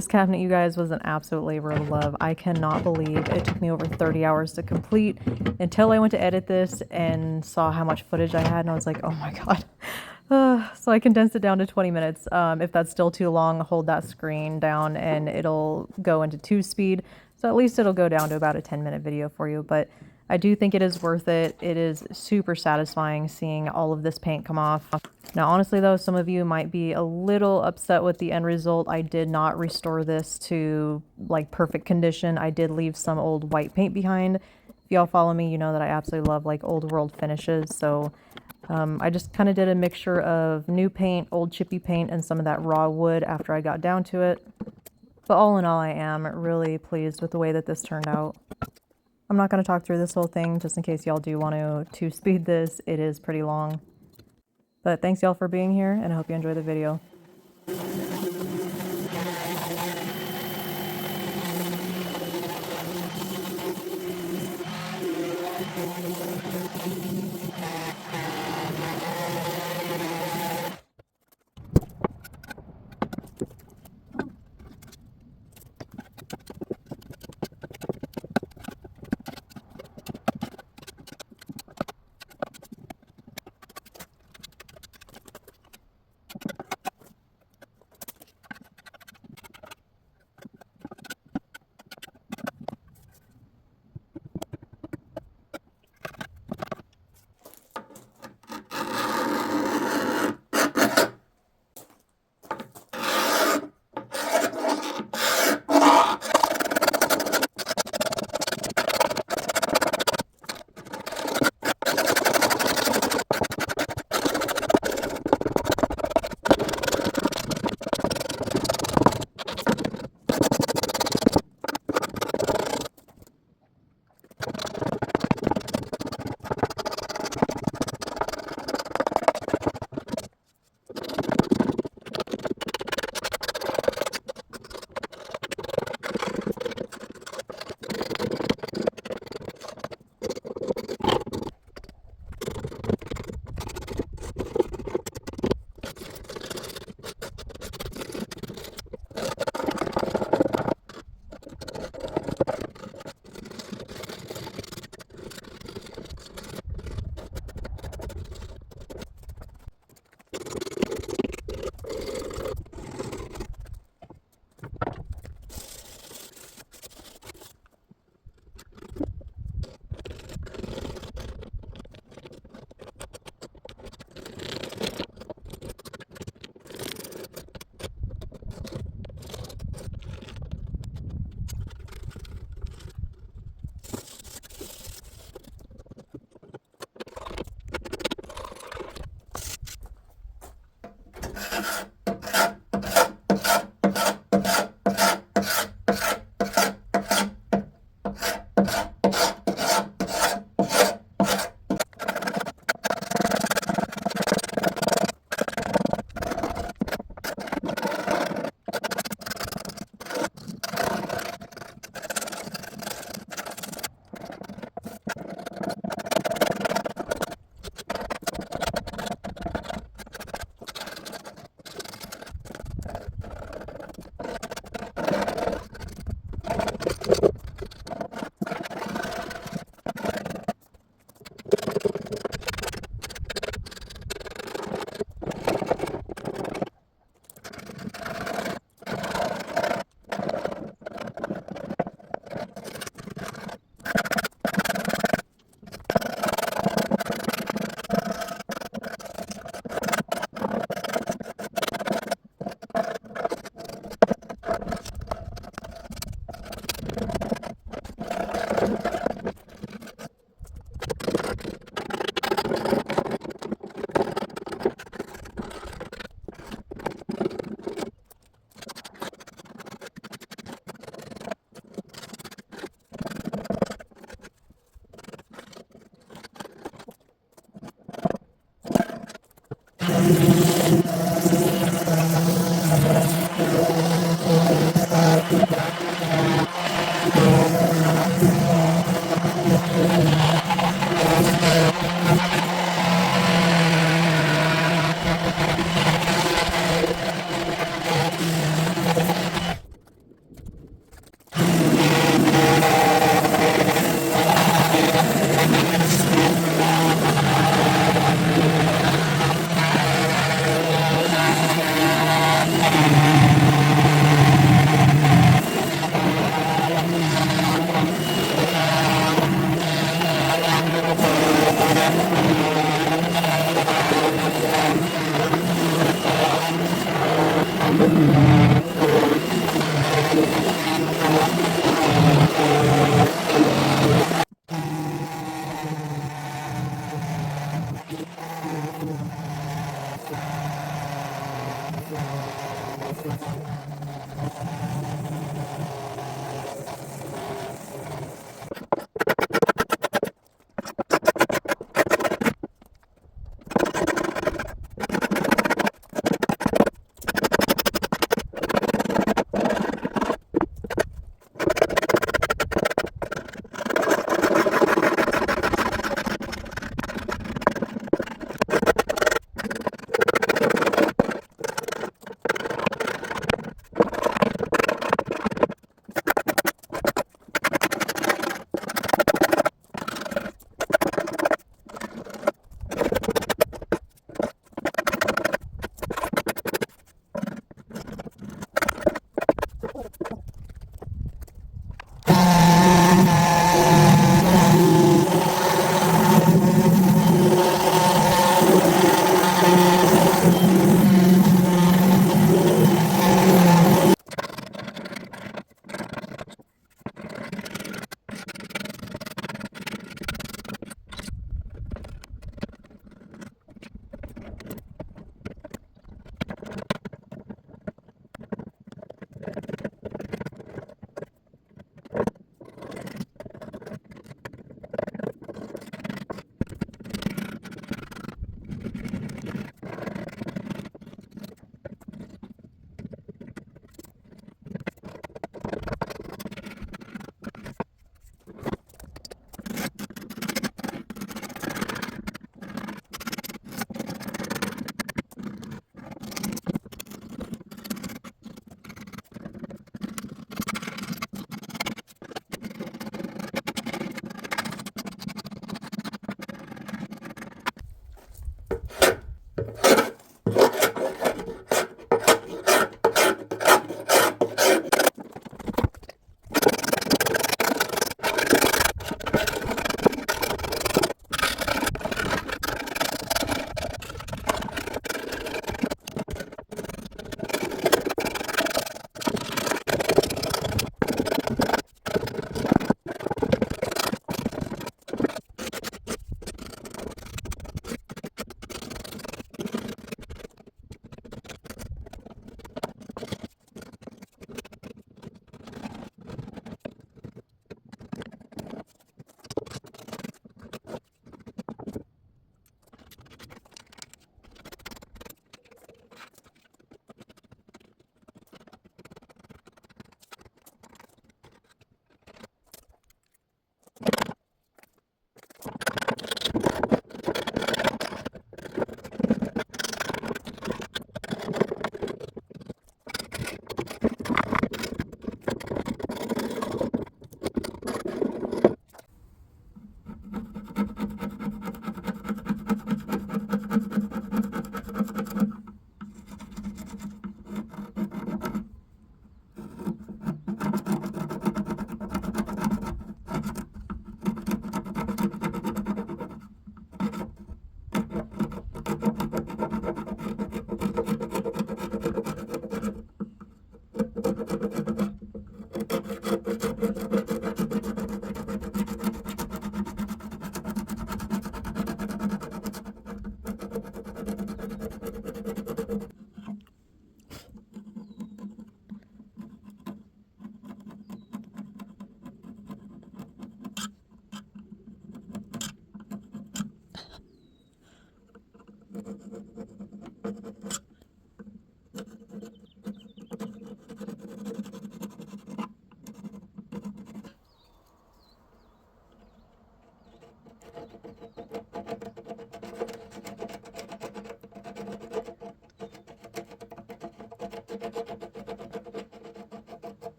This cabinet, you guys, was an absolute labor of love. I cannot believe it took me over 30 hours to complete until I went to edit this and saw how much footage I had, and I was like, oh my god. So I condensed it down to 20 minutes. If that's still too long, hold that screen down and it'll go into 2-speed. So at least it'll go down to about a 10-minute video for you. But I do think it is worth it. It is super satisfying seeing all of this paint come off. Now, honestly though, some of you might be a little upset with the end result. I did not restore this to like perfect condition. I did leave some old white paint behind. If y'all follow me, you know that I absolutely love like old world finishes. So I just kind of did a mixture of new paint, old chippy paint, and some of that raw wood after I got down to it. But all in all, I am really pleased with the way that this turned out. I'm not going to talk through this whole thing just in case y'all do want to speed this. It is pretty long. But thanks y'all for being here, and I hope you enjoy the video.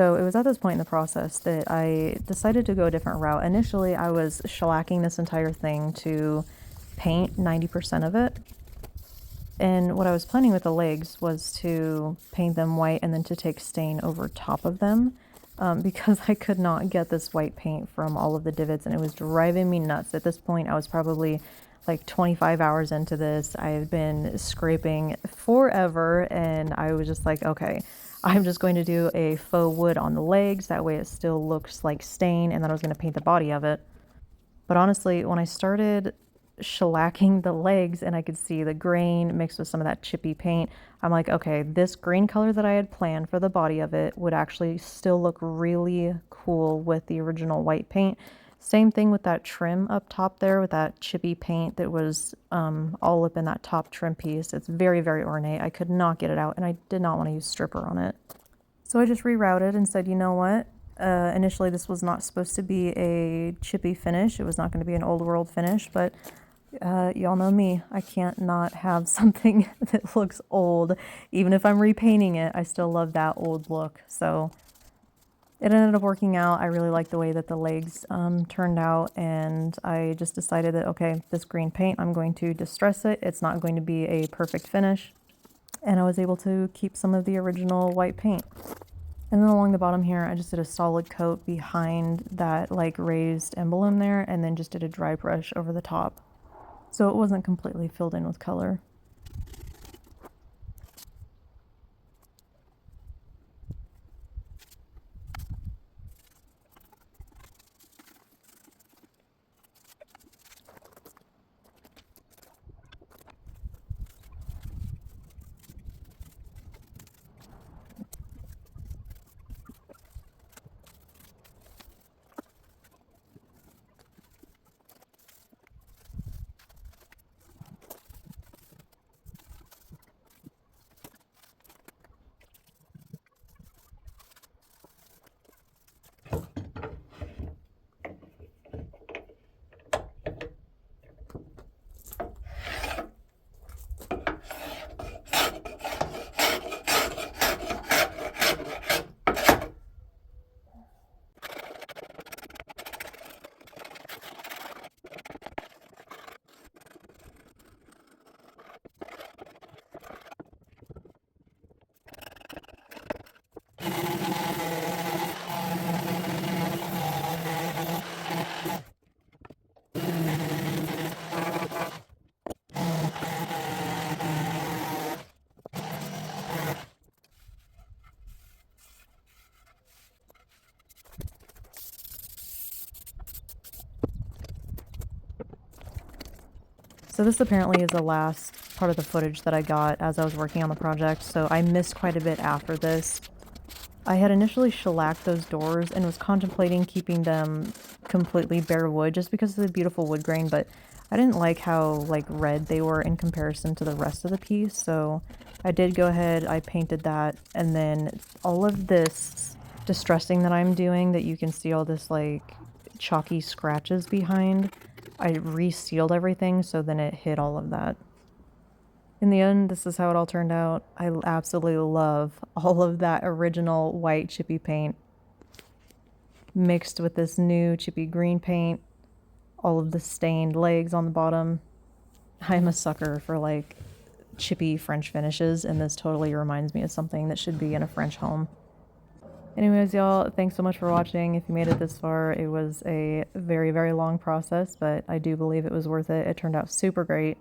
So it was at this point in the process that I decided to go a different route. Initially, I was shellacking this entire thing to paint 90% of it. And what I was planning with the legs was to paint them white and then to take stain over top of them, because I could not get this white paint from all of the divots and it was driving me nuts. At this point, I was probably like 25 hours into this. I had been scraping forever and I was just like, okay, I'm just going to do a faux wood on the legs. That way it still looks like stain, and then I was going to paint the body of it. But honestly, when I started shellacking the legs and I could see the grain mixed with some of that chippy paint, I'm like, okay, this green color that I had planned for the body of it would actually still look really cool with the original white paint. Same thing with that trim up top there with that chippy paint that was all up in that top trim piece. It's very, very ornate. I could not get it out and I did not want to use stripper on it. So I just rerouted and said, you know what? Initially this was not supposed to be a chippy finish. It was not going to be an old world finish, but y'all know me. I can't not have something that looks old. Even if I'm repainting it, I still love that old look. So it ended up working out. I really liked the way that the legs turned out, and I just decided that, okay, this green paint, I'm going to distress it. It's not going to be a perfect finish. And I was able to keep some of the original white paint. And then along the bottom here, I just did a solid coat behind that like raised emblem there, and then just did a dry brush over the top. So it wasn't completely filled in with color. So this apparently is the last part of the footage that I got as I was working on the project, so I missed quite a bit after this. I had initially shellacked those doors and was contemplating keeping them completely bare wood just because of the beautiful wood grain, but I didn't like how like red they were in comparison to the rest of the piece, so I did go ahead, I painted that, and then all of this distressing that I'm doing that you can see all this like chalky scratches behind, I resealed everything so then it hid all of that. In the end, this is how it all turned out. I absolutely love all of that original white chippy paint mixed with this new chippy green paint, all of the stained legs on the bottom. I'm a sucker for like chippy French finishes, and this totally reminds me of something that should be in a French home. Anyways, y'all, thanks so much for watching. If you made it this far, it was a very, very long process, but I do believe it was worth it. It turned out super great.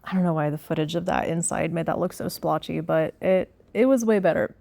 I don't know why the footage of that inside made that look so splotchy, but it was way better.